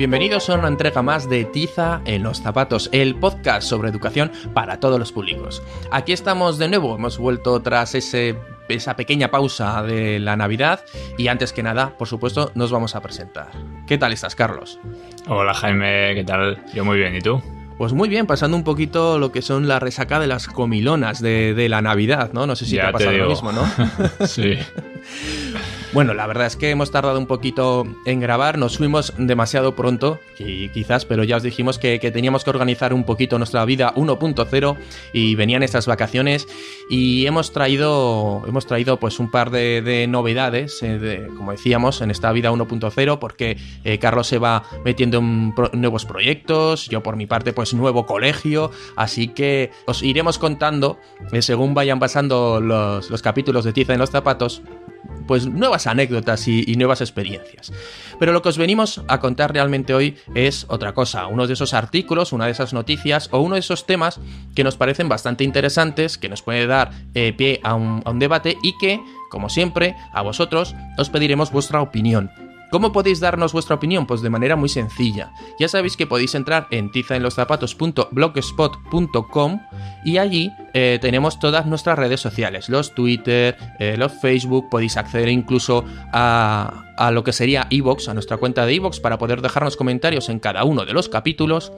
Bienvenidos a una entrega más de Tiza en los zapatos, el podcast sobre educación para todos los públicos. Aquí estamos de nuevo, hemos vuelto tras esa pequeña pausa de la Navidad y antes que nada, por supuesto, nos vamos a presentar. ¿Qué tal estás, Carlos? Hola, Jaime, ¿qué tal? Yo muy bien, ¿y tú? Pues muy bien, pasando un poquito lo que son la resaca de las comilonas de la Navidad, ¿no? No sé si te ha pasado lo mismo, ¿no? Sí. Bueno, la verdad es que hemos tardado un poquito en grabar, nos fuimos demasiado pronto, y quizás, pero ya os dijimos que teníamos que organizar un poquito nuestra vida 1.0 y venían estas vacaciones y hemos traído pues un par de novedades, como decíamos, en esta vida 1.0 porque Carlos se va metiendo en nuevos proyectos, yo por mi parte pues nuevo colegio, así que os iremos contando según vayan pasando los capítulos de Tiza en los zapatos, pues nuevas anécdotas y nuevas experiencias. Pero lo que os venimos a contar realmente hoy es otra cosa, uno de esos artículos, una de esas noticias o uno de esos temas que nos parecen bastante interesantes, que nos puede dar pie a un debate y que, como siempre, a vosotros os pediremos vuestra opinión. ¿Cómo podéis darnos vuestra opinión? Pues de manera muy sencilla. Ya sabéis que podéis entrar en tizaenloszapatos.blogspot.com y allí tenemos todas nuestras redes sociales, los Twitter, los Facebook, podéis acceder incluso a lo que sería iVoox, a nuestra cuenta de iVoox para poder dejarnos comentarios en cada uno de los capítulos.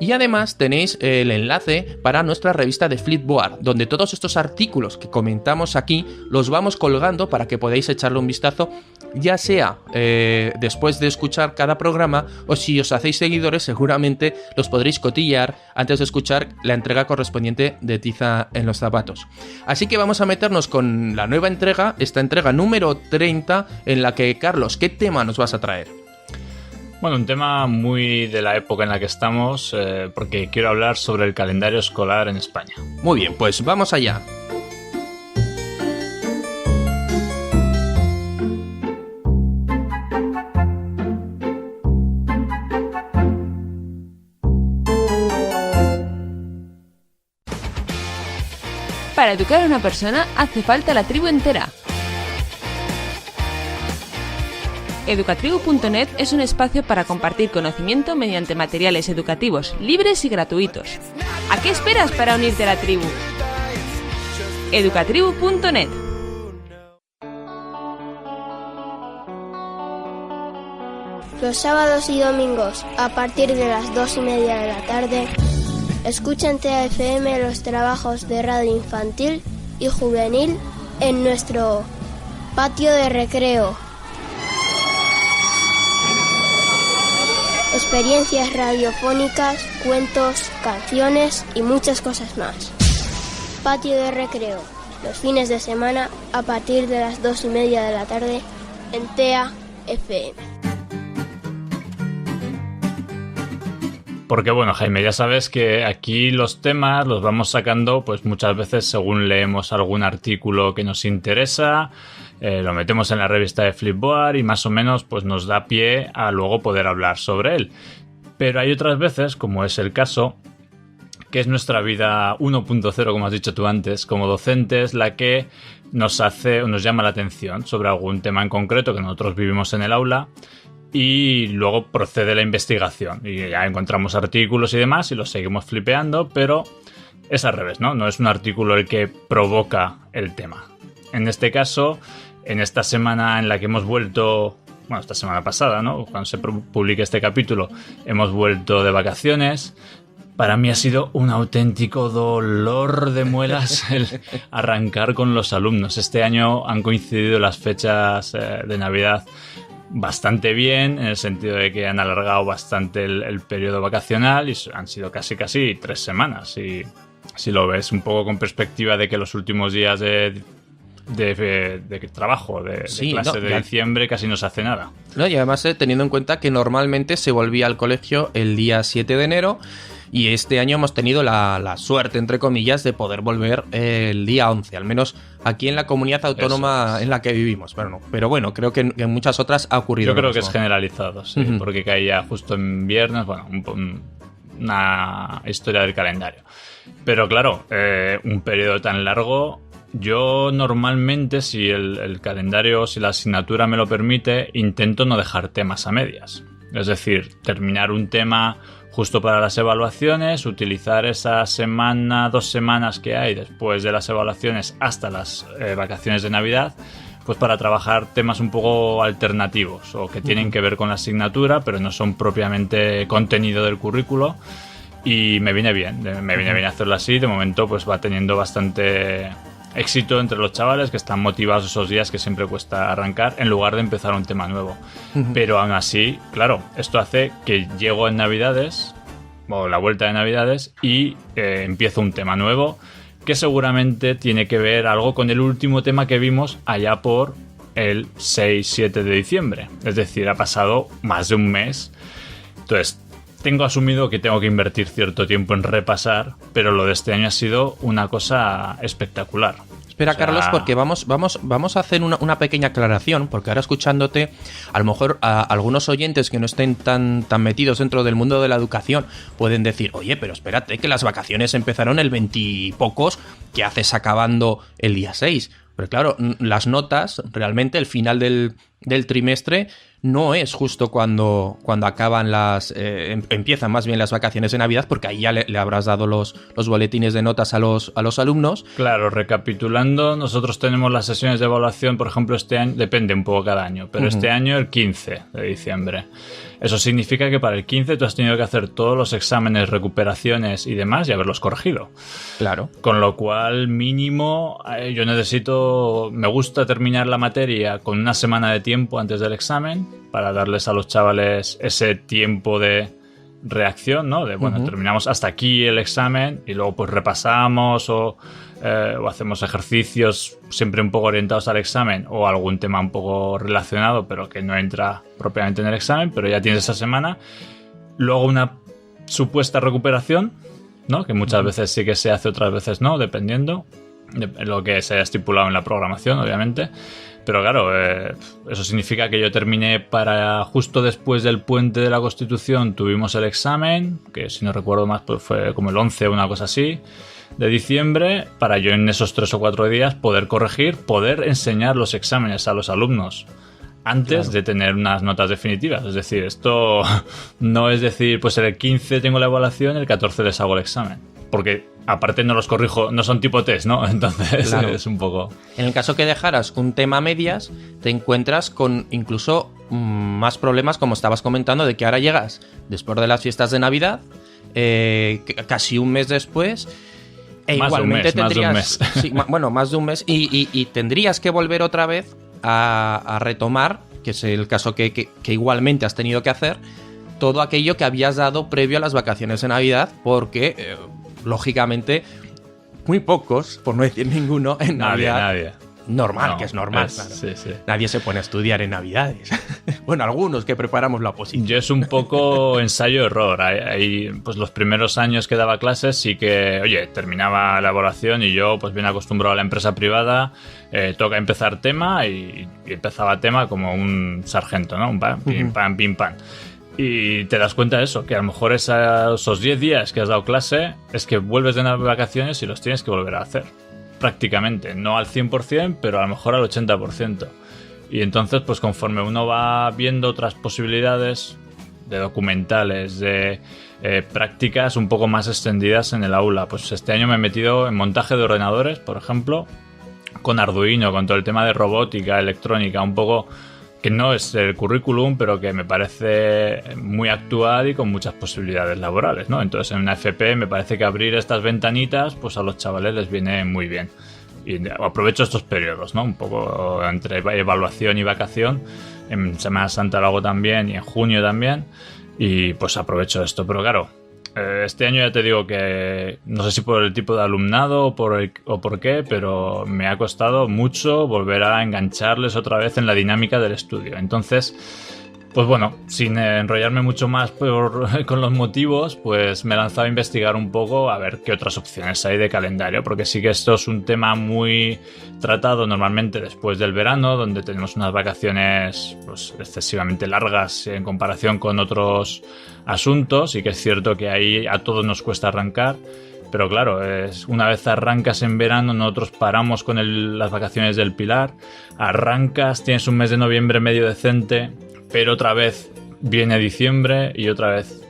Y además tenéis el enlace para nuestra revista de Flipboard, donde todos estos artículos que comentamos aquí los vamos colgando para que podáis echarle un vistazo, ya sea después de escuchar cada programa o si os hacéis seguidores seguramente los podréis cotillar antes de escuchar la entrega correspondiente de Tiza en los zapatos. Así que vamos a meternos con la nueva entrega, esta entrega número 30 en la que, Carlos, ¿qué tema nos vas a traer? Bueno, un tema muy de la época en la que estamos, porque quiero hablar sobre el calendario escolar en España. Muy bien, pues vamos allá. Para educar a una persona hace falta la tribu entera. Educatribu.net es un espacio para compartir conocimiento mediante materiales educativos libres y gratuitos. ¿A qué esperas para unirte a la tribu? Educatribu.net. Los sábados y domingos, a partir de las 2:30 de la tarde, escucha en TAFM los trabajos de radio infantil y juvenil en nuestro patio de recreo. Experiencias radiofónicas, cuentos, canciones y muchas cosas más. Patio de recreo, los fines de semana a partir de las 2:30 de la tarde en TAFM. Porque bueno, Jaime, ya sabes que aquí los temas los vamos sacando pues muchas veces según leemos algún artículo que nos interesa, lo metemos en la revista de Flipboard y más o menos pues nos da pie a luego poder hablar sobre él. Pero hay otras veces, como es el caso, que es nuestra vida 1.0, como has dicho tú antes, como docentes, la que nos hace o nos llama la atención sobre algún tema en concreto que nosotros vivimos en el aula. Y luego procede la investigación y ya encontramos artículos y demás y los seguimos flipeando, pero es al revés, ¿no? No es un artículo el que provoca el tema. En este caso, en esta semana en la que hemos vuelto, bueno, esta semana pasada, ¿no? Cuando se publique este capítulo, hemos vuelto de vacaciones. Para mí ha sido un auténtico dolor de muelas el arrancar con los alumnos. Este año han coincidido las fechas de Navidad bastante bien, en el sentido de que han alargado bastante el periodo vacacional y han sido casi 3 semanas. Y si lo ves un poco con perspectiva de que los últimos días de trabajo, de clase de diciembre casi no se hace nada. No, y además teniendo en cuenta que normalmente se volvía al colegio el día 7 de enero y este año hemos tenido la suerte, entre comillas, de poder volver el día 11, al menos aquí en la comunidad autónoma en la que vivimos. Pero bueno, creo que en muchas otras ha ocurrido. Yo creo que es generalizado, sí, porque caía justo en viernes, bueno, una historia del calendario. Pero claro, un periodo tan largo, yo normalmente, si el calendario, si la asignatura me lo permite, intento no dejar temas a medias. Es decir, terminar un tema justo para las evaluaciones, utilizar esa semana, 2 semanas que hay después de las evaluaciones hasta las vacaciones de Navidad, pues para trabajar temas un poco alternativos o que tienen que ver con la asignatura, pero no son propiamente contenido del currículo. Y me viene bien hacerlo así. De momento pues va teniendo bastante éxito entre los chavales, que están motivados esos días que siempre cuesta arrancar en lugar de empezar un tema nuevo. Pero aún así, claro, esto hace que llego en Navidades o la vuelta de Navidades y empiezo un tema nuevo que seguramente tiene que ver algo con el último tema que vimos allá por el 6-7 de diciembre. Es decir, ha pasado más de un mes. Entonces tengo asumido que tengo que invertir cierto tiempo en repasar, pero lo de este año ha sido una cosa espectacular. Espera, Carlos, porque vamos a hacer una pequeña aclaración, porque ahora escuchándote, a lo mejor a algunos oyentes que no estén tan metidos dentro del mundo de la educación pueden decir, oye, pero espérate, que las vacaciones empezaron el 20 y pocos, ¿qué haces acabando el día 6? Pero claro, las notas, realmente el final del trimestre no es justo cuando acaban empiezan más bien las vacaciones de Navidad, porque ahí ya le habrás dado los boletines de notas a los alumnos. Claro, recapitulando, nosotros tenemos las sesiones de evaluación, por ejemplo, este año, depende un poco cada año, pero este año el 15 de diciembre. Eso significa que para el 15 tú has tenido que hacer todos los exámenes, recuperaciones y demás y haberlos corregido. Claro. Con lo cual, mínimo, me gusta terminar la materia con una semana de tiempo antes del examen para darles a los chavales ese tiempo de reacción, ¿no? De, bueno, terminamos hasta aquí el examen y luego pues repasamos o hacemos ejercicios siempre un poco orientados al examen o algún tema un poco relacionado pero que no entra propiamente en el examen, pero ya tienes esa semana. Luego una supuesta recuperación, ¿no? Que muchas veces sí que se hace, otras veces no, dependiendo de lo que se haya estipulado en la programación, obviamente. Pero claro, eso significa que yo terminé para justo después del puente de la Constitución. Tuvimos el examen, que si no recuerdo más pues fue como el 11 o una cosa así de diciembre, para yo en esos 3 o 4 días poder corregir, poder enseñar los exámenes a los alumnos antes de tener unas notas definitivas. Es decir, esto no es decir, pues el 15 tengo la evaluación, el 14 les hago el examen. Porque aparte no los corrijo, no son tipo test, ¿no? Entonces claro, es un poco... En el caso que dejaras un tema a medias, te encuentras con incluso más problemas, como estabas comentando, de que ahora llegas después de las fiestas de Navidad, casi un mes después... igualmente tendrías, sí, más de un mes y tendrías que volver otra vez a retomar, que es el caso que igualmente has tenido que hacer, todo aquello que habías dado previo a las vacaciones de Navidad, porque lógicamente muy pocos, por no decir ninguno, en Navidad. Nadie. Normal, no, que es normal, claro. Sí. Nadie se pone a estudiar en Navidades. Bueno, algunos que preparamos la oposición. Yo es un poco ensayo-error. Pues los primeros años que daba clases sí que, oye, terminaba la evaluación y yo, pues bien acostumbrado a la empresa privada, toca empezar tema y empezaba tema como un sargento, ¿no? Un pam, pim, pam, pim, pam. Y te das cuenta de eso, que a lo mejor esos 10 días que has dado clase es que vuelves de vacaciones y los tienes que volver a hacer. Prácticamente, no al 100%, pero a lo mejor al 80%. Y entonces, pues conforme uno va viendo otras posibilidades de documentales, de prácticas un poco más extendidas en el aula, pues este año me he metido en montaje de ordenadores, por ejemplo, con Arduino, con todo el tema de robótica, electrónica, un poco que no es el currículum, pero que me parece muy actual y con muchas posibilidades laborales, ¿no? Entonces en una FP me parece que abrir estas ventanitas pues a los chavales les viene muy bien. Y aprovecho estos periodos, ¿no? Un poco entre evaluación y vacación. En Semana Santa lo hago también y en junio también. Y pues aprovecho esto. Pero claro, este año ya te digo que no sé si por el tipo de alumnado o por qué, pero me ha costado mucho volver a engancharles otra vez en la dinámica del estudio. Entonces, pues bueno, sin enrollarme mucho más con los motivos, pues me he lanzado a investigar un poco a ver qué otras opciones hay de calendario, porque sí que esto es un tema muy tratado normalmente después del verano, donde tenemos unas vacaciones pues excesivamente largas en comparación con otros asuntos, y que es cierto que ahí a todos nos cuesta arrancar. Pero claro, una vez arrancas en verano, nosotros paramos con las vacaciones del Pilar, arrancas, tienes un mes de noviembre medio decente, pero otra vez viene diciembre y otra vez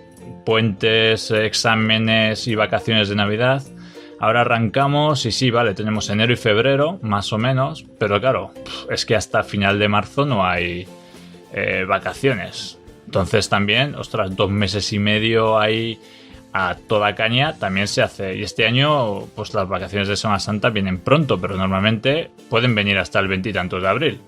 puentes, exámenes y vacaciones de Navidad. Ahora arrancamos y sí, vale, tenemos enero y febrero, más o menos, pero claro, es que hasta final de marzo no hay vacaciones. Entonces también, 2 meses y medio ahí a toda caña también se hace. Y este año, pues las vacaciones de Semana Santa vienen pronto, pero normalmente pueden venir hasta el 20 y tantos de abril.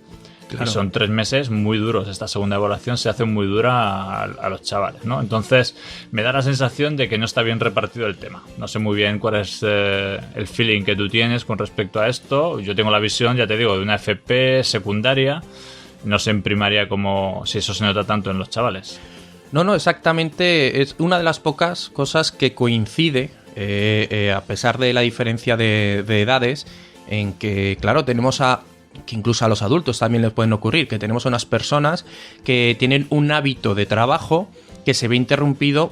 Claro. Y son 3 meses muy duros. Esta segunda evaluación se hace muy dura a los chavales, ¿no? Entonces me da la sensación de que no está bien repartido el tema. No sé muy bien cuál es el feeling que tú tienes con respecto a esto. Yo tengo la visión, ya te digo, de una FP secundaria. No sé en primaria como si eso se nota tanto en los chavales. No, exactamente. Es una de las pocas cosas que coincide, a pesar de la diferencia de edades, en que, claro, tenemos que incluso a los adultos también les pueden ocurrir, que tenemos unas personas que tienen un hábito de trabajo que se ve interrumpido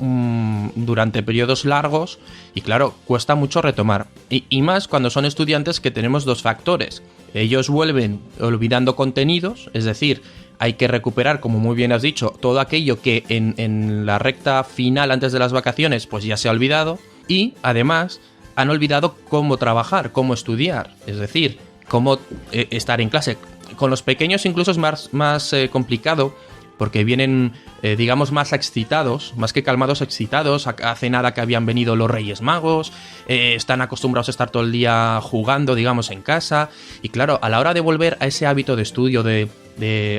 durante periodos largos y claro, cuesta mucho retomar. Y más cuando son estudiantes, que tenemos 2 factores. Ellos vuelven olvidando contenidos, es decir, hay que recuperar, como muy bien has dicho, todo aquello que en la recta final antes de las vacaciones pues ya se ha olvidado, y además han olvidado cómo trabajar, cómo estudiar, es decir, cómo estar en clase. Con los pequeños incluso es más complicado, porque vienen, digamos, más excitados, más que calmados, excitados. Hace nada que habían venido los Reyes Magos, están acostumbrados a estar todo el día jugando, digamos, en casa. Y claro, a la hora de volver a ese hábito de estudio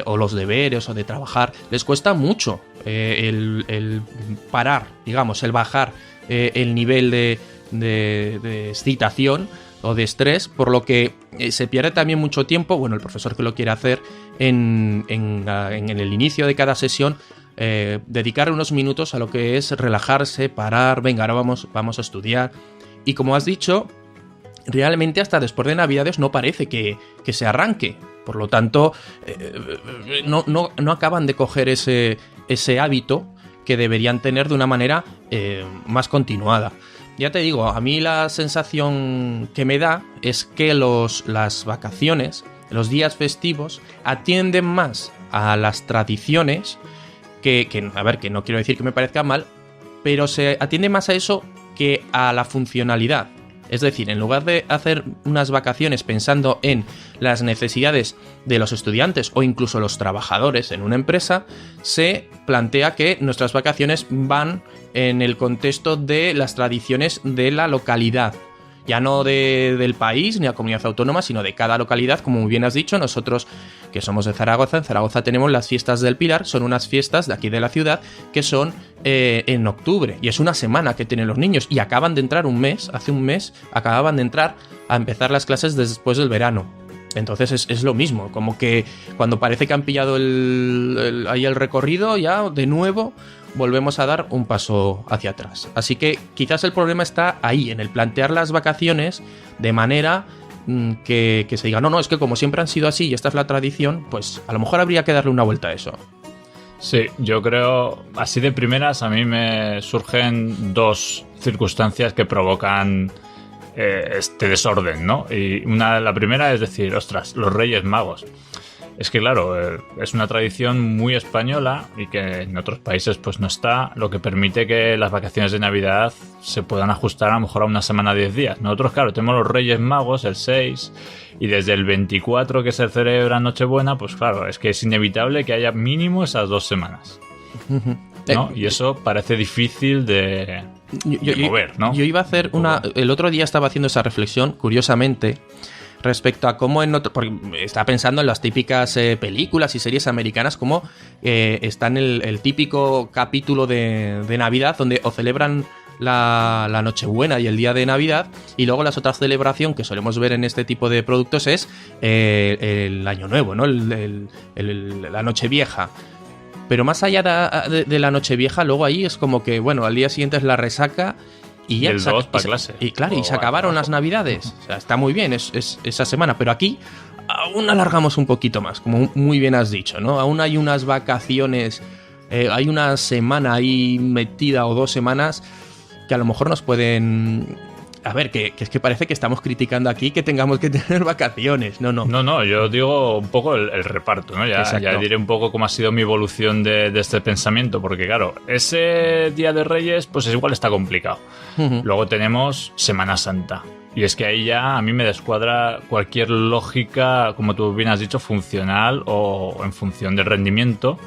o los deberes o de trabajar, les cuesta mucho el parar, digamos, el bajar el nivel de excitación o de estrés, por lo que se pierde también mucho tiempo, bueno, el profesor que lo quiere hacer en el inicio de cada sesión, dedicar unos minutos a lo que es relajarse, parar, venga, ahora vamos a estudiar. Y como has dicho, realmente hasta después de Navidades no parece que se arranque, por lo tanto no acaban de coger ese hábito que deberían tener de una manera más continuada. Ya te digo, a mí la sensación que me da es que las vacaciones, los días festivos, atienden más a las tradiciones a ver, que no quiero decir que me parezca mal, pero se atiende más a eso que a la funcionalidad. Es decir, en lugar de hacer unas vacaciones pensando en las necesidades de los estudiantes o incluso los trabajadores en una empresa, se plantea que nuestras vacaciones van en el contexto de las tradiciones de la localidad. Ya no del país ni la comunidad autónoma, sino de cada localidad. Como muy bien has dicho, nosotros que somos de Zaragoza, en Zaragoza tenemos las fiestas del Pilar, son unas fiestas de aquí de la ciudad que son en octubre, y es una semana que tienen los niños y acaban de entrar hace un mes acababan de entrar a empezar las clases después del verano. Entonces es lo mismo, como que cuando parece que han pillado ahí el recorrido, ya de nuevo volvemos a dar un paso hacia atrás. Así que quizás el problema está ahí, en el plantear las vacaciones de manera que se diga, no, es que como siempre han sido así y esta es la tradición, pues a lo mejor habría que darle una vuelta a eso. Sí, yo creo, así de primeras a mí me surgen 2 circunstancias que provocan este desorden, ¿no? Y la primera es decir, ostras, los Reyes Magos. Es que claro, es una tradición muy española y que en otros países pues no está, lo que permite que las vacaciones de Navidad se puedan ajustar a lo mejor a una semana 10 días. Nosotros, claro, tenemos los Reyes Magos el 6 y desde el 24 que se celebra Nochebuena, pues claro, es que es inevitable que haya mínimo esas 2 semanas, ¿no? Y eso parece difícil de mover, ¿no? Yo iba a hacer el otro día estaba haciendo esa reflexión, curiosamente, respecto a cómo porque estaba pensando en las típicas películas y series americanas, como está en el típico capítulo de Navidad donde o celebran la Nochebuena y el día de Navidad, y luego la otra celebración que solemos ver en este tipo de productos es el Año Nuevo, ¿no? La Nochevieja. Pero más allá de la Nochevieja, luego ahí es como que, bueno, al día siguiente es la resaca y ya el 2 para clase. Y claro, y se acabaron las Navidades. O sea, está muy bien es esa semana, pero aquí aún alargamos un poquito más, como muy bien has dicho, ¿no? Aún hay unas vacaciones, hay una semana ahí metida o 2 semanas que a lo mejor nos pueden A ver, que es que parece que estamos criticando aquí que tengamos que tener vacaciones. No. No, yo digo un poco el reparto, ¿no? Ya diré un poco cómo ha sido mi evolución de este pensamiento, porque claro, ese Día de Reyes, pues igual está complicado. Luego tenemos Semana Santa. Y es que ahí ya a mí me descuadra cualquier lógica, como tú bien has dicho, funcional o en función del rendimiento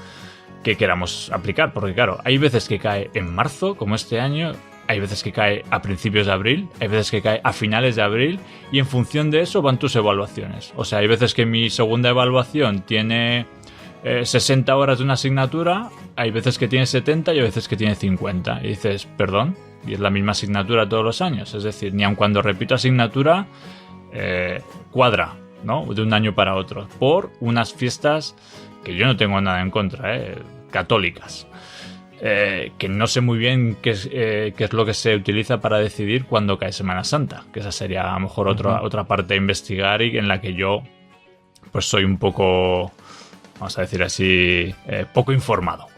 que queramos aplicar. Porque claro, hay veces que cae en marzo, como este año, hay veces que cae a principios de abril, hay veces que cae a finales de abril, y en función de eso van tus evaluaciones. O sea, hay veces que mi segunda evaluación tiene 60 horas de una asignatura, hay veces que tiene 70 y hay veces que tiene 50. Y dices, perdón, y es la misma asignatura todos los años. Es decir, ni aun cuando repito asignatura, cuadra, ¿no? De un año para otro. Por unas fiestas que yo no tengo nada en contra, católicas. Que no sé muy bien qué es lo que se utiliza para decidir cuándo cae Semana Santa. Que esa sería a lo mejor otra parte a investigar y en la que yo pues soy un poco, vamos a decir así, poco informado,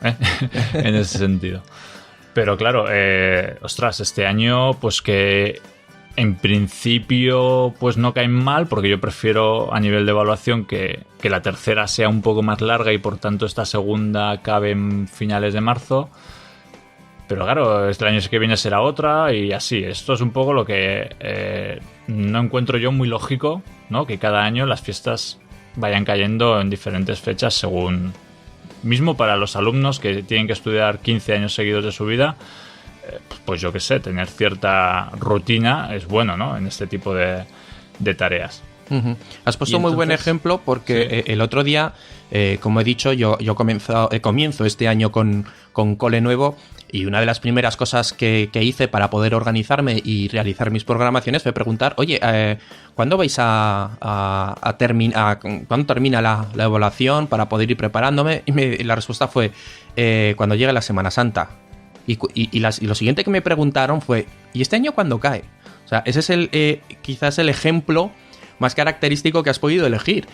en ese sentido. Pero claro, ostras, este año pues que en principio pues no caen mal, porque yo prefiero a nivel de evaluación que la tercera sea un poco más larga y por tanto esta segunda acabe en finales de marzo. Pero claro, este año que viene será otra y así. Esto es un poco lo que no encuentro yo muy lógico, ¿no? Que cada año las fiestas vayan cayendo en diferentes fechas según... Mismo para los alumnos que tienen que estudiar 15 años seguidos de su vida, pues yo qué sé, tener cierta rutina es bueno, ¿no? En este tipo de tareas. Has puesto muy buen ejemplo porque el otro día, como he dicho, yo comienzo este año con cole nuevo, y una de las primeras cosas que hice para poder organizarme y realizar mis programaciones fue preguntar, oye, ¿cuándo vais a terminar? ¿Cuándo termina la evaluación para poder ir preparándome? Y la respuesta fue cuando llegue la Semana Santa. Y lo siguiente que me preguntaron fue, ¿y este año cuándo cae? O sea, ese es quizás el ejemplo más característico que has podido elegir.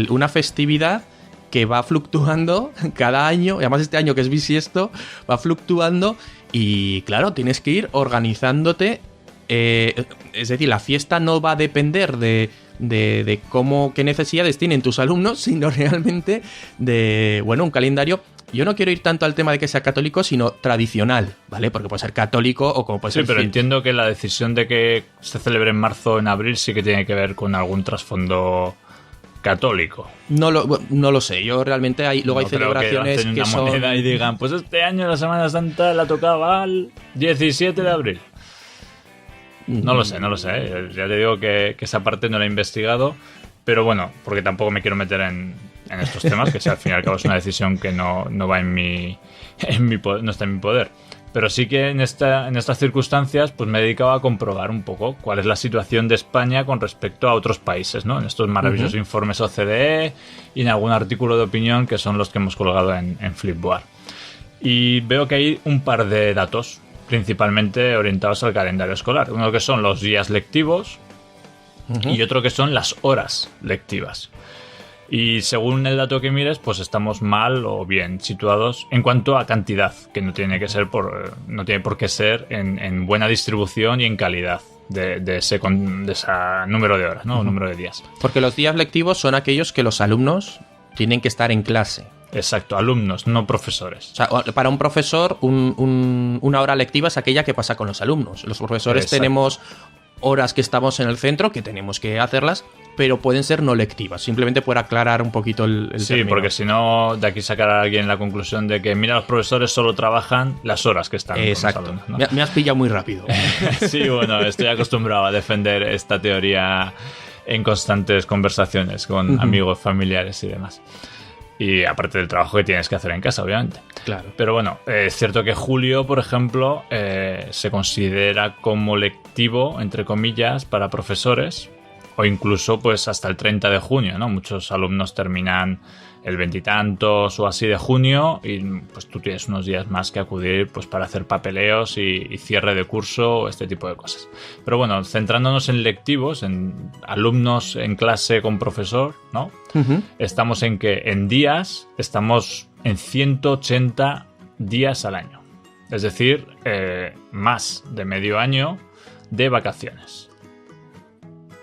Una festividad que va fluctuando cada año, y además este año que es bisiesto, va fluctuando y claro, tienes que ir organizándote. Es decir, la fiesta no va a depender de qué necesidades tienen tus alumnos, sino realmente de, bueno, un calendario. Yo no quiero ir tanto al tema de que sea católico, sino tradicional, ¿vale? Porque puede ser católico o como puede ser... Sí, pero entiendo que la decisión de que se celebre en marzo o en abril sí que tiene que ver con algún trasfondo católico. No lo sé, yo realmente luego hay celebraciones que son... una moneda y digan, pues este año la Semana Santa la tocaba al 17 de abril. No lo sé, ya te digo que esa parte no la he investigado, pero bueno, porque tampoco me quiero meter en estos temas, que si al fin y al cabo es una decisión que no va en mi poder, no está en mi poder. Pero sí que en estas circunstancias pues me he dedicado a comprobar un poco cuál es la situación de España con respecto a otros países, ¿no? En estos maravillosos informes OCDE y en algún artículo de opinión que son los que hemos colgado en Flipboard. Y veo que hay un par de datos principalmente orientados al calendario escolar. Uno que son los días lectivos y otro que son las horas lectivas. Y según el dato que mires, pues estamos mal o bien situados en cuanto a cantidad, que no tiene por qué ser en buena distribución y en calidad de ese número de horas, ¿no? O número de días. Porque los días lectivos son aquellos que los alumnos tienen que estar en clase. Exacto, alumnos, no profesores. O sea, para un profesor, una hora lectiva es aquella que pasa con los alumnos. Los profesores tenemos horas que estamos en el centro, que tenemos que hacerlas, pero pueden ser no lectivas, simplemente por aclarar un poquito el término. Porque si no, de aquí sacará a alguien la conclusión de que, mira, los profesores solo trabajan las horas que están. Exacto. Con los alumnos, ¿no? Me has pillado muy rápido. Sí, bueno, estoy acostumbrado a defender esta teoría en constantes conversaciones con amigos, familiares y demás. Y aparte del trabajo que tienes que hacer en casa, obviamente. Claro. Pero bueno, es cierto que julio, por ejemplo, se considera como lectivo, entre comillas, para profesores, o incluso pues hasta el 30 de junio, ¿no? Muchos alumnos terminan el 20 y tantos o así de junio y pues tú tienes unos días más que acudir pues para hacer papeleos y cierre de curso o este tipo de cosas. Pero bueno, centrándonos en lectivos, en alumnos en clase con profesor, ¿no? Estamos en que en días estamos en 180 días al año. Es decir, más de medio año de vacaciones.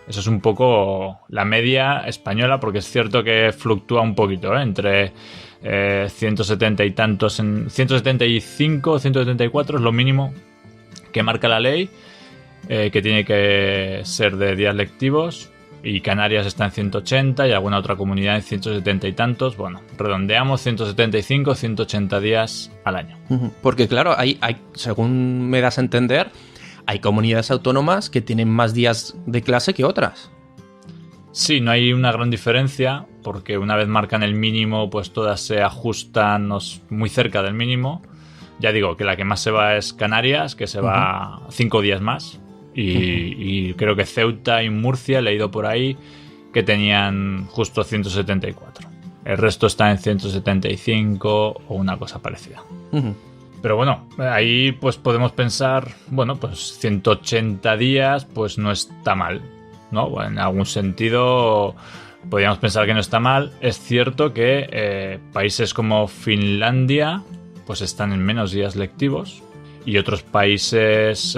Eso es un poco la media española, porque es cierto que fluctúa un poquito, entre 170 y tantos, en 175, 174 es lo mínimo que marca la ley, que tiene que ser de días lectivos, y Canarias está en 180 y alguna otra comunidad en 170 y tantos. Bueno, redondeamos 175, 180 días al año. Porque claro, hay, según me das a entender, hay comunidades autónomas que tienen más días de clase que otras. Sí, no hay una gran diferencia, porque una vez marcan el mínimo, pues todas se ajustan muy cerca del mínimo. Ya digo que la que más se va es Canarias, que se va 5 días más. Y creo que Ceuta y Murcia, he leído por ahí, que tenían justo 174. El resto está en 175 o una cosa parecida. Pero bueno, ahí pues podemos pensar, bueno, pues 180 días pues no está mal, ¿no? Bueno, en algún sentido podríamos pensar que no está mal. Es cierto que países como Finlandia pues están en menos días lectivos, y otros países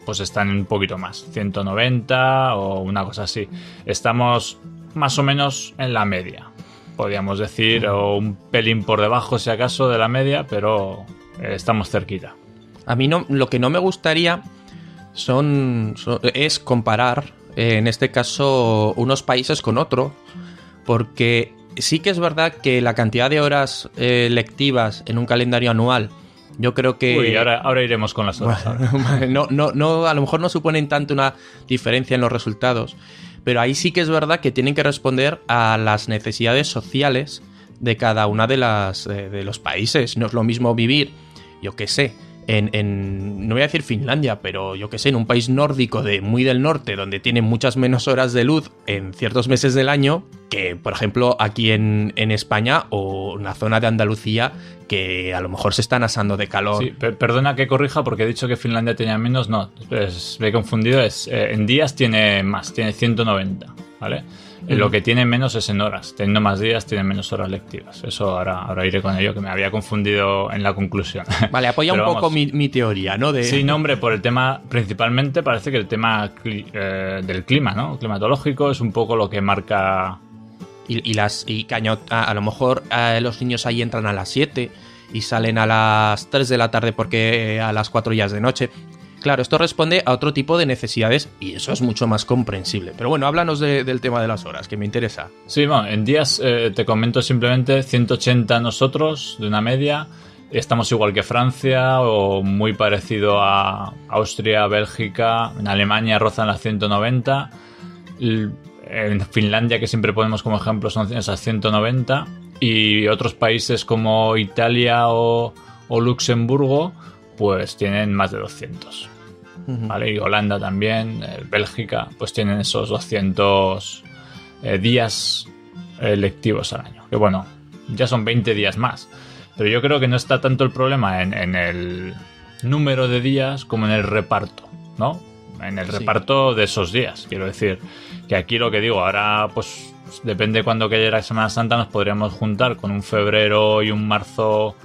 pues están un poquito más, 190 o una cosa así. Estamos más o menos en la media, podríamos decir, o un pelín por debajo si acaso de la media, pero estamos cerquita. A mí no, lo que no me gustaría es comparar, en este caso, unos países con otros, porque sí que es verdad que la cantidad de horas lectivas en un calendario anual, yo creo que... Uy, ahora iremos con las horas. Bueno, no, a lo mejor no suponen tanto una diferencia en los resultados, pero ahí sí que es verdad que tienen que responder a las necesidades sociales de cada una de los países. No es lo mismo vivir, yo qué sé, no voy a decir Finlandia, pero yo qué sé, en un país nórdico muy del norte, donde tienen muchas menos horas de luz en ciertos meses del año, que por ejemplo aquí en España o en la zona de Andalucía, que a lo mejor se están asando de calor. Sí, perdona que corrija, porque he dicho que Finlandia tenía menos. No, me he confundido. En días tiene más, tiene 190, ¿vale? Lo que tiene menos es en horas. Teniendo más días, tiene menos horas lectivas. Eso ahora iré con ello, que me había confundido en la conclusión. Vale, apoya un poco mi teoría, ¿no? Sí, no, hombre, por el tema, principalmente parece que el tema del clima, ¿no? Climatológico es un poco lo que marca. A lo mejor los niños ahí entran a las 7 y salen a las 3 de la tarde porque a las 4 ya es de noche. Claro, esto responde a otro tipo de necesidades y eso es mucho más comprensible. Pero bueno, háblanos del tema de las horas, que me interesa. Sí, bueno, en días te comento simplemente 180 nosotros, de una media. Estamos igual que Francia o muy parecido a Austria, Bélgica. En Alemania rozan las 190. En Finlandia, que siempre ponemos como ejemplo, son esas 190. Y otros países como Italia o Luxemburgo pues tienen más de 200. ¿Vale? Y Holanda también, Bélgica, pues tienen esos 200 días lectivos al año. Que bueno, ya son 20 días más. Pero yo creo que no está tanto el problema en el número de días como en el reparto, ¿no? En el reparto de esos días. Quiero decir que aquí lo que digo, ahora pues depende de cuándo caiga la Semana Santa, nos podríamos juntar con un febrero y un marzo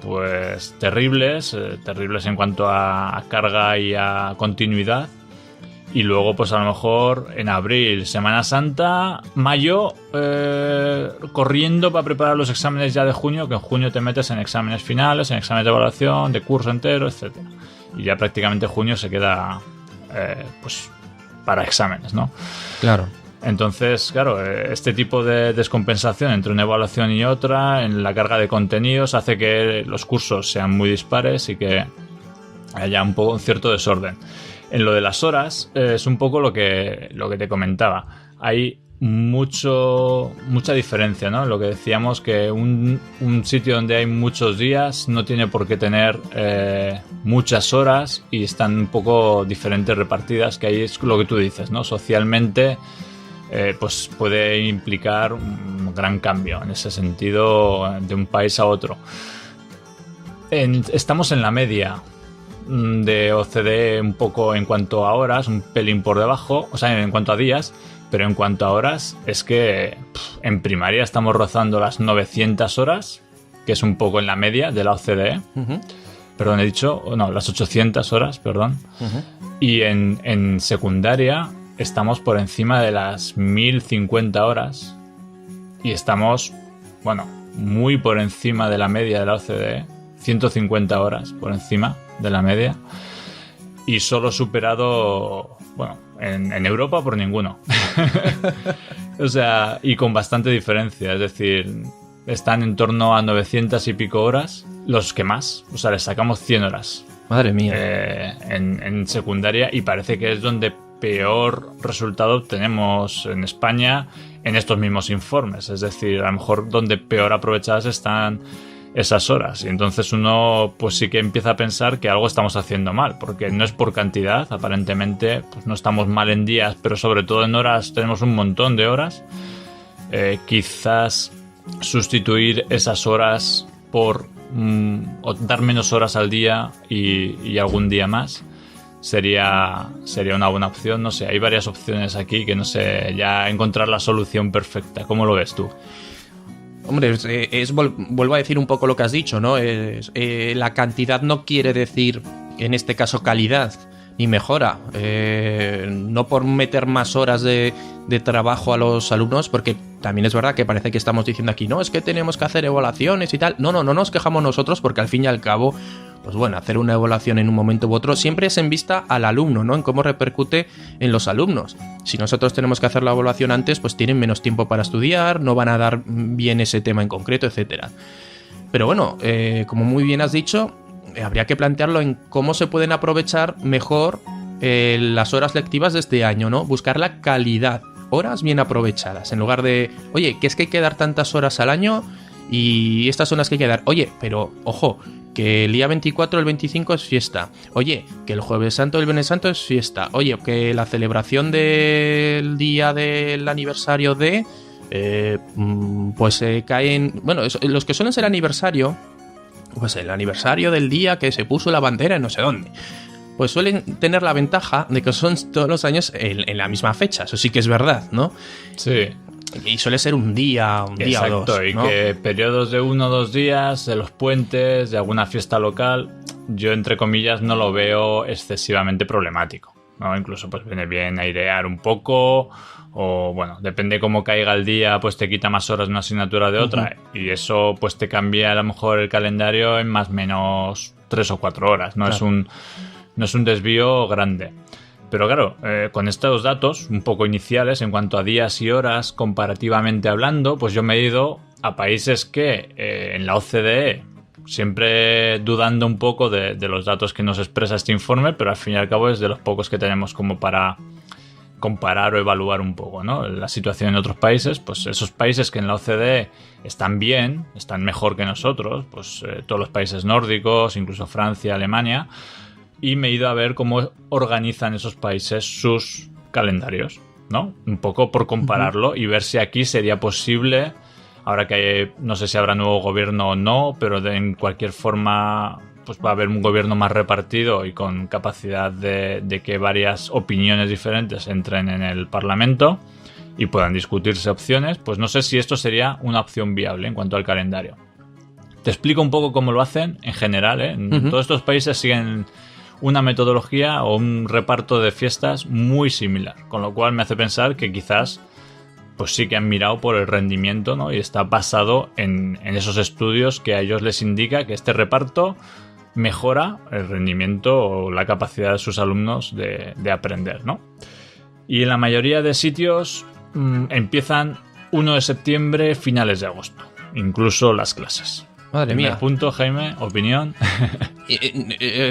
pues terribles en cuanto a carga y a continuidad, y luego pues a lo mejor en abril, Semana Santa, mayo, corriendo para preparar los exámenes ya de junio, que en junio te metes en exámenes finales, en exámenes de evaluación, de curso entero, etcétera, y ya prácticamente junio se queda pues para exámenes, ¿no? Claro. Entonces, claro, este tipo de descompensación entre una evaluación y otra en la carga de contenidos hace que los cursos sean muy dispares y que haya un cierto desorden. En lo de las horas es un poco lo que te comentaba. Hay mucha diferencia, ¿no? Lo que decíamos, que un sitio donde hay muchos días no tiene por qué tener muchas horas y están un poco diferentes repartidas, que ahí es lo que tú dices, ¿no? Socialmente pues puede implicar un gran cambio en ese sentido de un país a otro. Estamos en la media de OCDE un poco en cuanto a horas, un pelín por debajo, o sea, en cuanto a días, pero en cuanto a horas es que en primaria estamos rozando las 900 horas, que es un poco en la media de la OCDE. Perdón, he dicho, no, las 800 horas, perdón. Y en secundaria estamos por encima de las 1050 horas y estamos, bueno, muy por encima de la media de la OCDE, 150 horas por encima de la media, y solo superado, bueno, en Europa por ninguno. O sea, y con bastante diferencia, es decir, están en torno a 900 y pico horas los que más, o sea, les sacamos 100 horas. Madre mía. En secundaria, y parece que es donde peor resultado obtenemos en España en estos mismos informes. Es decir, a lo mejor donde peor aprovechadas están esas horas. Y entonces uno pues sí que empieza a pensar que algo estamos haciendo mal, porque no es por cantidad, aparentemente pues no estamos mal en días, pero sobre todo en horas tenemos un montón de horas. Quizás sustituir esas horas por o dar menos horas al día y algún día más sería una buena opción. No sé, hay varias opciones aquí que no sé ya encontrar la solución perfecta. ¿Cómo lo ves tú? Hombre, vuelvo a decir un poco lo que has dicho, ¿no? La cantidad no quiere decir, en este caso, calidad ni mejora. No por meter más horas de trabajo a los alumnos, porque también es verdad que parece que estamos diciendo aquí, no, es que tenemos que hacer evaluaciones y tal. No nos quejamos nosotros, porque al fin y al cabo, pues bueno, hacer una evaluación en un momento u otro siempre es en vista al alumno, ¿no? En cómo repercute en los alumnos. Si nosotros tenemos que hacer la evaluación antes, pues tienen menos tiempo para estudiar, no van a dar bien ese tema en concreto, etcétera. Pero bueno, como muy bien has dicho, habría que plantearlo en cómo se pueden aprovechar mejor las horas lectivas de este año, ¿no? Buscar la calidad, horas bien aprovechadas, en lugar de, oye, que es que hay que dar tantas horas al año y estas son las que hay que dar. Oye, pero ojo, que el día 24 o el 25 es fiesta. Oye, que el Jueves Santo o el Viernes Santo es fiesta. Oye, que la celebración del día del aniversario de... pues caen... Bueno, los que suelen ser aniversario, pues el aniversario del día que se puso la bandera en no sé dónde, pues suelen tener la ventaja de que son todos los años en la misma fecha. Eso sí que es verdad, ¿no? Sí. Y suele ser un día exacto, o dos, y ¿no? que periodos de 1 o 2 días, de los puentes, de alguna fiesta local, yo entre comillas no lo veo excesivamente problemático, ¿no? Incluso pues viene bien airear un poco, o bueno, depende cómo caiga el día, pues te quita más horas de una asignatura de otra, y eso pues te cambia a lo mejor el calendario en más o menos 3 o 4 horas, ¿no? Claro. No es un desvío grande. Pero claro, con estos datos un poco iniciales en cuanto a días y horas comparativamente hablando, pues yo me he ido a países que en la OCDE, siempre dudando un poco de los datos que nos expresa este informe, pero al fin y al cabo es de los pocos que tenemos como para comparar o evaluar un poco, ¿no? La situación en otros países, pues esos países que en la OCDE están bien, están mejor que nosotros, pues todos los países nórdicos, incluso Francia, Alemania, y me he ido a ver cómo organizan esos países sus calendarios, ¿no? Un poco por compararlo y ver si aquí sería posible, ahora que no sé si habrá nuevo gobierno o no, pero en cualquier forma pues va a haber un gobierno más repartido y con capacidad de que varias opiniones diferentes entren en el Parlamento y puedan discutirse opciones, pues no sé si esto sería una opción viable en cuanto al calendario. Te explico un poco cómo lo hacen en general, ¿eh? Todos estos países siguen una metodología o un reparto de fiestas muy similar, con lo cual me hace pensar que quizás pues sí que han mirado por el rendimiento, ¿no? Y está basado en esos estudios que a ellos les indica que este reparto mejora el rendimiento o la capacidad de sus alumnos de aprender, ¿no? Y en la mayoría de sitios empiezan 1 de septiembre, finales de agosto, incluso las clases. Madre mía. Punto, Jaime, opinión.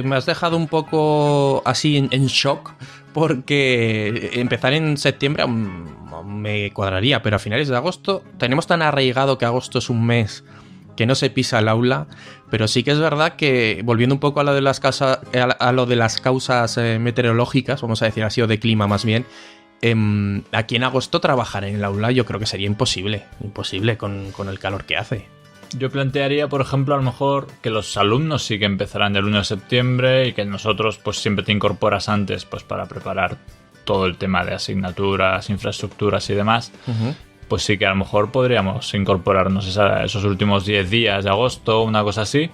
Me has dejado un poco así en shock, porque empezar en septiembre me cuadraría, pero a finales de agosto tenemos tan arraigado que agosto es un mes que no se pisa el aula, pero sí que es verdad que, volviendo un poco a lo de las causas meteorológicas, vamos a decir así, o de clima más bien, aquí en agosto trabajar en el aula yo creo que sería imposible con el calor que hace. Yo plantearía, por ejemplo, a lo mejor que los alumnos sí que empezarán el 1 de septiembre y que nosotros pues siempre te incorporas antes pues para preparar todo el tema de asignaturas, infraestructuras y demás. Pues sí que a lo mejor podríamos incorporarnos esos últimos 10 días de agosto, una cosa así.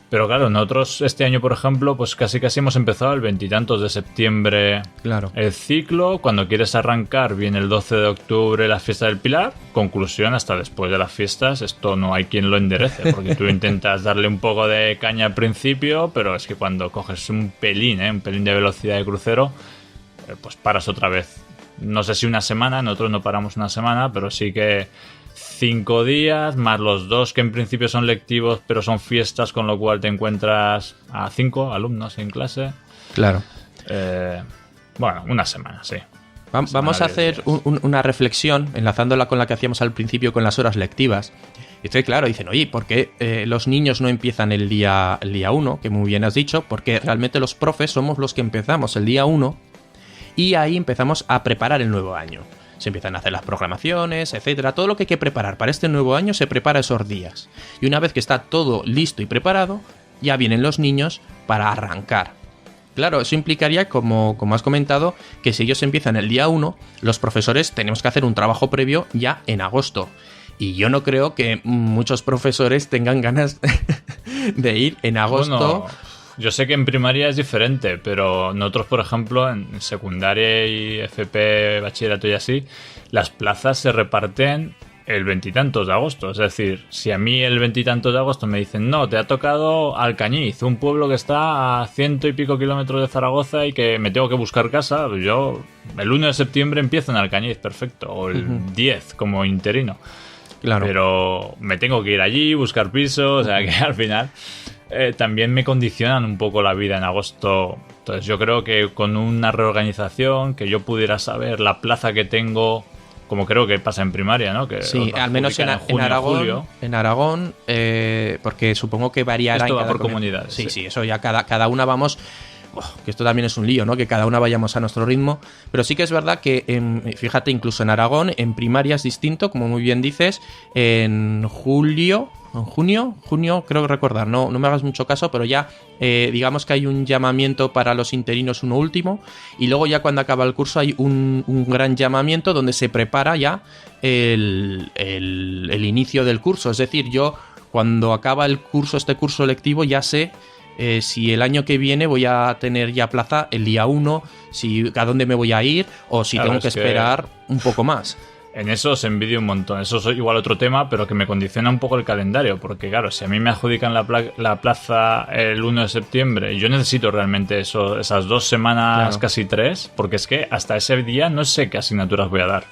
Pero claro, nosotros este año, por ejemplo, pues casi hemos empezado el 20 y tantos de septiembre Claro. el ciclo. Cuando quieres arrancar, viene el 12 de octubre la fiesta del Pilar. Conclusión, hasta después de las fiestas, esto no hay quien lo enderece, porque tú intentas darle un poco de caña al principio, pero es que cuando coges un pelín de velocidad de crucero, pues paras otra vez. No sé si una semana, nosotros no paramos una semana, pero sí que 5 días, más los 2 que en principio son lectivos, pero son fiestas, con lo cual te encuentras a 5 alumnos en clase. Claro. Bueno, una semana, sí. Vamos a hacer una reflexión, enlazándola con la que hacíamos al principio con las horas lectivas. Y estoy claro, dicen, oye, ¿por qué los niños no empiezan el día 1? Que muy bien has dicho, porque realmente los profes somos los que empezamos el día 1 y ahí empezamos a preparar el nuevo año. Se empiezan a hacer las programaciones, etcétera. Todo lo que hay que preparar para este nuevo año se prepara esos días. Y una vez que está todo listo y preparado, ya vienen los niños para arrancar. Claro, eso implicaría, como has comentado, que si ellos empiezan el día 1, los profesores tenemos que hacer un trabajo previo ya en agosto. Y yo no creo que muchos profesores tengan ganas de ir en agosto. Bueno, yo sé que en primaria es diferente, pero nosotros, por ejemplo, en secundaria y FP, bachillerato y así, las plazas se reparten el 20 y tantos de agosto. Es decir, si a mí el 20 y tantos de agosto me dicen, no, te ha tocado Alcañiz, un pueblo que está a 100 y pico kilómetros de Zaragoza y que me tengo que buscar casa, pues yo el 1 de septiembre empiezo en Alcañiz, perfecto, o el 10 como interino. Claro. Pero me tengo que ir allí, buscar piso, o sea que al final también me condicionan un poco la vida en agosto. Entonces yo creo que con una reorganización, que yo pudiera saber la plaza que tengo, como creo que pasa en primaria, ¿no? Que sí, al menos en Aragón, julio. En Aragón, porque supongo que variará. Esto va por comunidades. Sí, eso ya cada una vamos. Que esto también es un lío, ¿no? Que cada una vayamos a nuestro ritmo. Pero sí que es verdad que, fíjate, incluso en Aragón, en primaria es distinto, como muy bien dices. En junio, creo que recordar, no me hagas mucho caso, pero ya digamos que hay un llamamiento para los interinos, uno último, y luego ya cuando acaba el curso hay un gran llamamiento donde se prepara ya el inicio del curso. Es decir, yo cuando acaba el curso, este curso lectivo, ya sé si el año que viene voy a tener ya plaza el día 1, a dónde me voy a ir, o si tengo que esperar un poco más. En eso os envidio un montón. Eso es igual otro tema, pero que me condiciona un poco el calendario. Porque claro, si a mí me adjudican la plaza el 1 de septiembre, yo necesito realmente esas 2 semanas, claro, casi 3, porque es que hasta ese día no sé qué asignaturas voy a dar.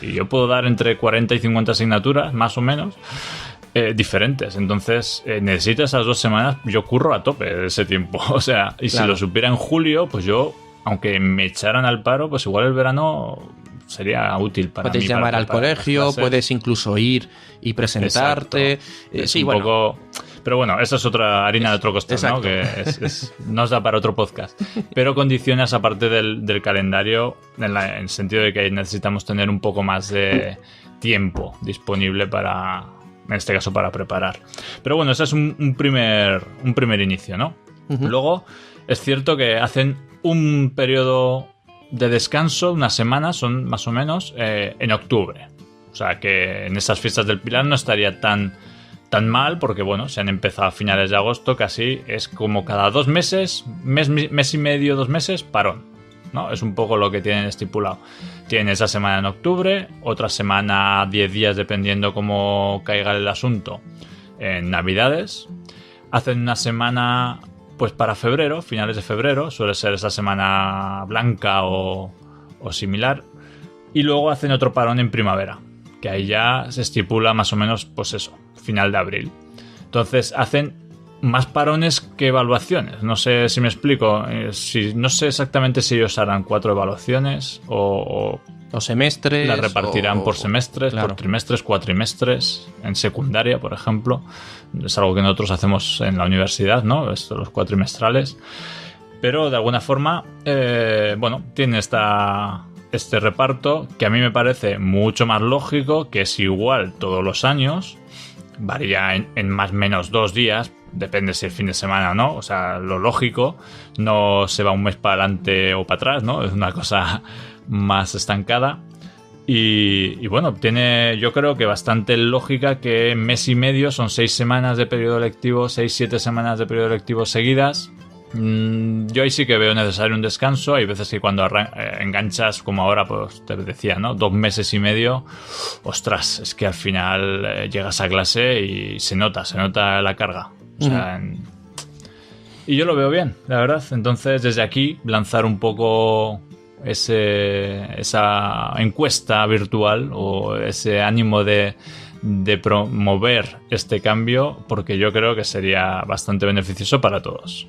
Y yo puedo dar entre 40 y 50 asignaturas, más o menos, diferentes. Entonces necesito esas 2 semanas. Yo curro a tope ese tiempo. O sea, y claro, si lo supiera en julio, pues yo, aunque me echaran al paro, pues igual el verano sería útil para mí. Puedes llamar al colegio, puedes incluso ir y presentarte. Sí, bueno. Poco... Pero bueno, esa es otra harina de otro costal, ¿no? Que nos da para otro podcast. Pero condiciona esa parte del calendario en el sentido de que necesitamos tener un poco más de tiempo disponible para, en este caso, para preparar. Pero bueno, ese es un primer inicio, ¿no? Uh-huh. Luego, es cierto que hacen un periodo de descanso, unas semanas son más o menos, en octubre. O sea que en esas fiestas del Pilar no estaría tan mal, porque bueno, se han empezado a finales de agosto, casi es como cada 2 meses, mes y medio, 2 meses, parón, ¿no? Es un poco lo que tienen estipulado. Tienen esa semana en octubre, otra semana, 10 días, dependiendo cómo caiga el asunto, en Navidades. Hacen una semana, pues para febrero, finales de febrero, suele ser esa semana blanca o similar. Y luego hacen otro parón en primavera, que ahí ya se estipula más o menos, pues eso, final de abril. Entonces hacen más parones que evaluaciones. No sé si me explico. No sé exactamente si ellos harán 4 evaluaciones o semestres. Las repartirán por semestres, claro, por trimestres, cuatrimestres. En secundaria, por ejemplo. Es algo que nosotros hacemos en la universidad, ¿no? Los cuatrimestrales. Pero de alguna forma, bueno, tiene este reparto que a mí me parece mucho más lógico, que es igual todos los años. Varía en más o menos 2 días, depende si el fin de semana o no. O sea, lo lógico, no se va un mes para adelante o para atrás, ¿no? Es una cosa más estancada. Y bueno, tiene yo creo que bastante lógica que mes y medio son 6 semanas de periodo lectivo, 6-7 semanas de periodo lectivo seguidas. Yo ahí sí que veo necesario un descanso. Hay veces que cuando enganchas, como ahora pues te decía, ¿no? 2 meses y medio, ostras, es que al final llegas a clase y se nota la carga. O sea, y yo lo veo bien, la verdad. Entonces, desde aquí, lanzar un poco esa encuesta virtual o ese ánimo de promover este cambio, porque yo creo que sería bastante beneficioso para todos.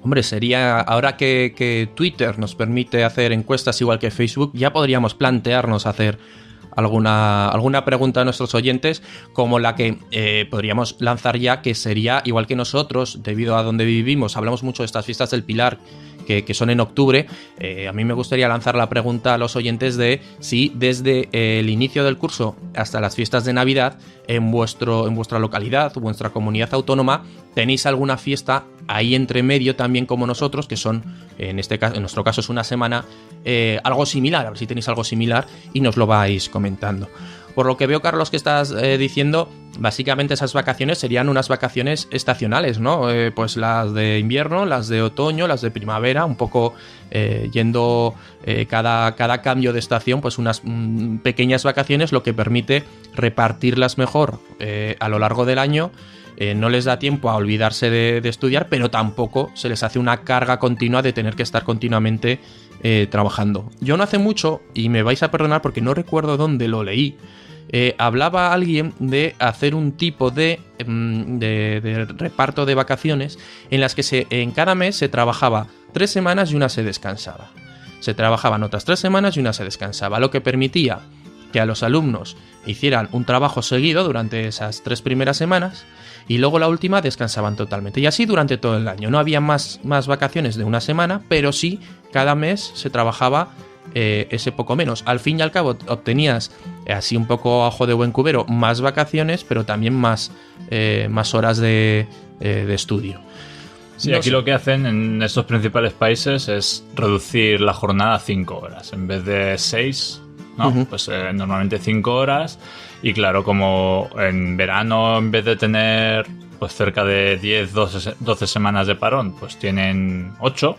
Hombre, sería, ahora que Twitter nos permite hacer encuestas igual que Facebook, ya podríamos plantearnos hacer alguna pregunta a nuestros oyentes, como la que podríamos lanzar ya, que sería, igual que nosotros, debido a donde vivimos, hablamos mucho de estas fiestas del Pilar, que son en octubre. A mí me gustaría lanzar la pregunta a los oyentes de si desde el inicio del curso hasta las fiestas de Navidad en vuestra localidad o vuestra comunidad autónoma tenéis alguna fiesta ahí entre medio también como nosotros, que son, en nuestro caso es una semana, algo similar, a ver si tenéis algo similar y nos lo vais comentando. Por lo que veo, Carlos, que estás diciendo, básicamente esas vacaciones serían unas vacaciones estacionales, ¿no? Pues las de invierno, las de otoño, las de primavera, un poco yendo cada cambio de estación, pues unas pequeñas vacaciones, lo que permite repartirlas mejor a lo largo del año. No les da tiempo a olvidarse de estudiar, pero tampoco se les hace una carga continua de tener que estar continuamente trabajando. Yo no hace mucho, y me vais a perdonar porque no recuerdo dónde lo leí, hablaba alguien de hacer un tipo de reparto de vacaciones en las que en cada mes se trabajaba 3 semanas y una se descansaba. Se trabajaban otras 3 semanas y una se descansaba, lo que permitía que a los alumnos hicieran un trabajo seguido durante esas 3 primeras semanas y luego la última descansaban totalmente. Y así durante todo el año. No había más vacaciones de una semana, pero sí cada mes se trabajaba ese poco menos. Al fin y al cabo obtenías, así un poco a ojo de buen cubero, más vacaciones, pero también más horas de estudio. Sí, aquí lo que hacen en estos principales países es reducir la jornada a 5 horas. En vez de 6, ¿no? Pues normalmente 5 horas. Y claro, como en verano, en vez de tener pues cerca de 10-12 semanas de parón, pues tienen 8.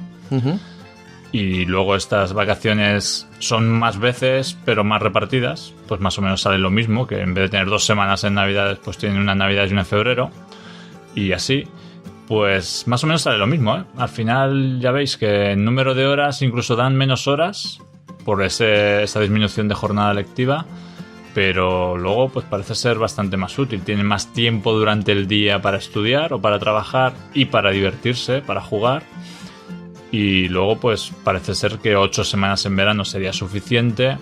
Y luego estas vacaciones son más veces, pero más repartidas. Pues más o menos sale lo mismo, que en vez de tener 2 semanas en Navidades, pues tienen una en Navidad y una en febrero. Y así, pues más o menos sale lo mismo, ¿eh? Al final ya veis que en número de horas incluso dan menos horas por esa disminución de jornada lectiva. Pero luego pues parece ser bastante más útil. Tienen más tiempo durante el día para estudiar o para trabajar y para divertirse, para jugar. Y luego pues parece ser que 8 semanas en verano sería suficiente.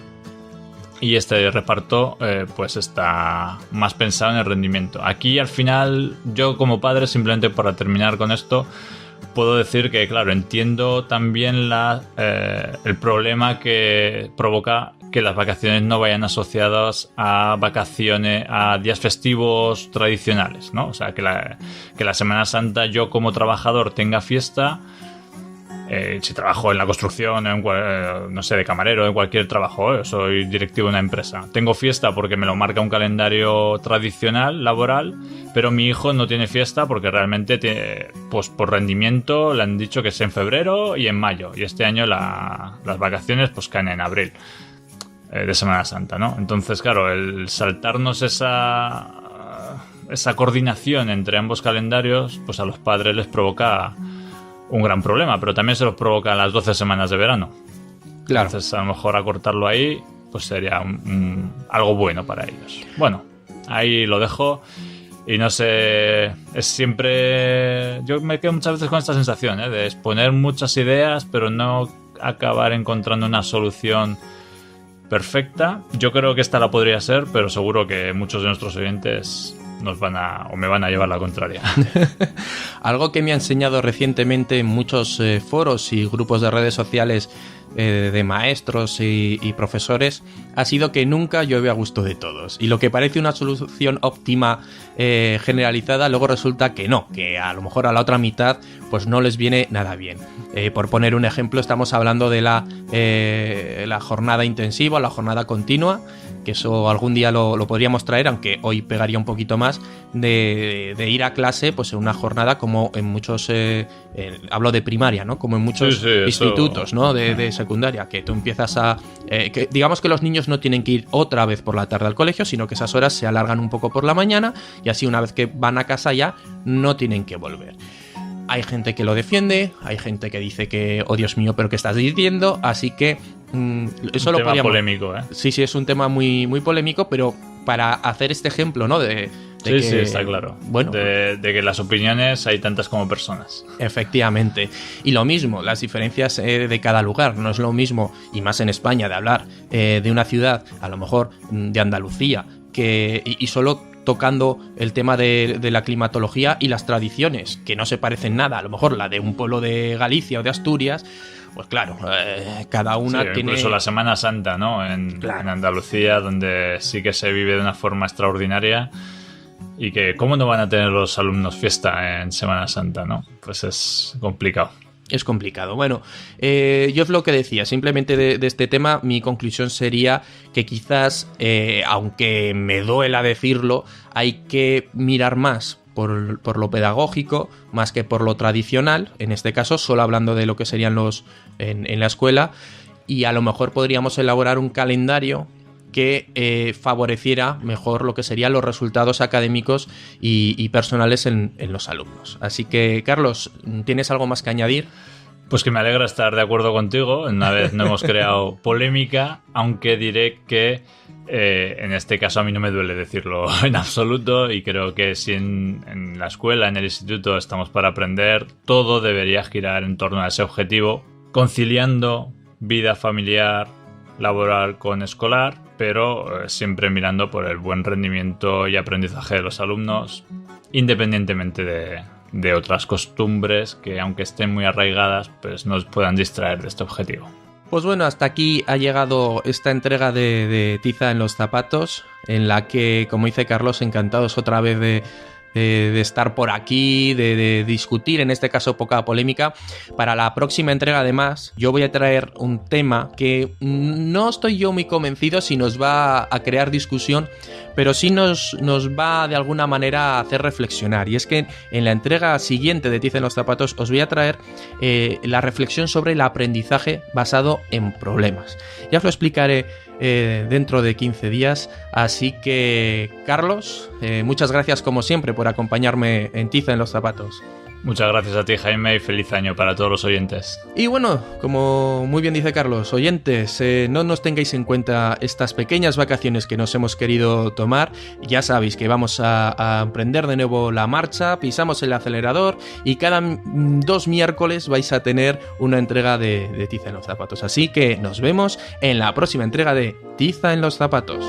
Y este reparto pues está más pensado en el rendimiento. Aquí al final yo como padre, simplemente para terminar con esto, puedo decir que claro, entiendo también el problema que provoca que las vacaciones no vayan asociadas a días festivos tradicionales, ¿no? O sea, que la Semana Santa yo como trabajador tenga fiesta, si trabajo en la construcción, no sé, de camarero, en cualquier trabajo, soy directivo de una empresa. Tengo fiesta porque me lo marca un calendario tradicional, laboral, pero mi hijo no tiene fiesta porque realmente, pues por rendimiento, le han dicho que es en febrero y en mayo. Y este año las vacaciones pues caen en abril. De Semana Santa, ¿no? Entonces, claro, el saltarnos esa coordinación entre ambos calendarios, pues a los padres les provoca un gran problema, pero también se los provoca las 12 semanas de verano. Claro. Entonces, a lo mejor acortarlo ahí, pues sería algo bueno para ellos. Bueno, ahí lo dejo. Y no sé, es siempre... Yo me quedo muchas veces con esta sensación, de exponer muchas ideas, pero no acabar encontrando una solución perfecta. Yo creo que esta la podría ser, pero seguro que muchos de nuestros oyentes me van a llevar la contraria. Algo que me ha enseñado recientemente en muchos foros y grupos de redes sociales de maestros y profesores ha sido que nunca llueve a gusto de todos, y lo que parece una solución óptima generalizada luego resulta que no, que a lo mejor a la otra mitad pues no les viene nada bien. Por poner un ejemplo, estamos hablando de la jornada intensiva, la jornada continua, que eso algún día lo podríamos traer, aunque hoy pegaría un poquito más, de ir a clase pues en una jornada como en muchos, hablo de primaria, ¿no? Como en muchos institutos, ¿no? de secundaria, que tú empiezas que digamos que los niños no tienen que ir otra vez por la tarde al colegio, sino que esas horas se alargan un poco por la mañana y así una vez que van a casa ya no tienen que volver. Hay gente que lo defiende, hay gente que dice que, oh Dios mío, pero ¿qué estás diciendo? Así que eso un lo tema podríamos... polémico, ¿eh? Sí, es un tema muy, muy polémico, pero para hacer este ejemplo, ¿no? Sí, está claro. Bueno, de que las opiniones hay tantas como personas. Efectivamente. Y lo mismo, las diferencias de cada lugar. No es lo mismo, y más en España, de hablar de una ciudad, a lo mejor de Andalucía, y solo tocando el tema de la climatología y las tradiciones, que no se parecen nada. A lo mejor la de un pueblo de Galicia o de Asturias, pues claro, cada una tiene... Incluso la Semana Santa, ¿no? En Andalucía, donde sí que se vive de una forma extraordinaria. Y que, ¿cómo no van a tener los alumnos fiesta en Semana Santa, no? Pues es complicado. Es complicado. Bueno, yo es lo que decía, simplemente de este tema, mi conclusión sería que quizás, aunque me duela decirlo, hay que mirar más por lo pedagógico, más que por lo tradicional, en este caso, solo hablando de lo que serían en la escuela, y a lo mejor podríamos elaborar un calendario que favoreciera mejor lo que serían los resultados académicos y personales en los alumnos. Así que, Carlos, ¿tienes algo más que añadir? Pues que me alegra estar de acuerdo contigo. Una vez no hemos creado polémica, aunque diré que en este caso a mí no me duele decirlo en absoluto, y creo que si en la escuela, en el instituto estamos para aprender, todo debería girar en torno a ese objetivo, conciliando vida familiar, laboral con escolar, pero siempre mirando por el buen rendimiento y aprendizaje de los alumnos, independientemente de otras costumbres que, aunque estén muy arraigadas, pues nos puedan distraer de este objetivo. Pues bueno, hasta aquí ha llegado esta entrega de Tiza en los zapatos, en la que, como dice Carlos, encantados otra vez de estar por aquí, de discutir, en este caso poca polémica. Para la próxima entrega, además, yo voy a traer un tema que no estoy yo muy convencido si nos va a crear discusión, pero sí nos va de alguna manera a hacer reflexionar. Y es que en la entrega siguiente de Tiza en los zapatos os voy a traer la reflexión sobre el aprendizaje basado en problemas. Ya os lo explicaré dentro de 15 días, así que, Carlos, muchas gracias como siempre por acompañarme en Tiza en los zapatos. Muchas gracias a ti, Jaime, y feliz año para todos los oyentes. Y bueno, como muy bien dice Carlos, oyentes, no nos tengáis en cuenta estas pequeñas vacaciones que nos hemos querido tomar. Ya sabéis que vamos a emprender de nuevo la marcha, pisamos el acelerador y cada 2 miércoles vais a tener una entrega de Tiza en los zapatos. Así que nos vemos en la próxima entrega de Tiza en los zapatos.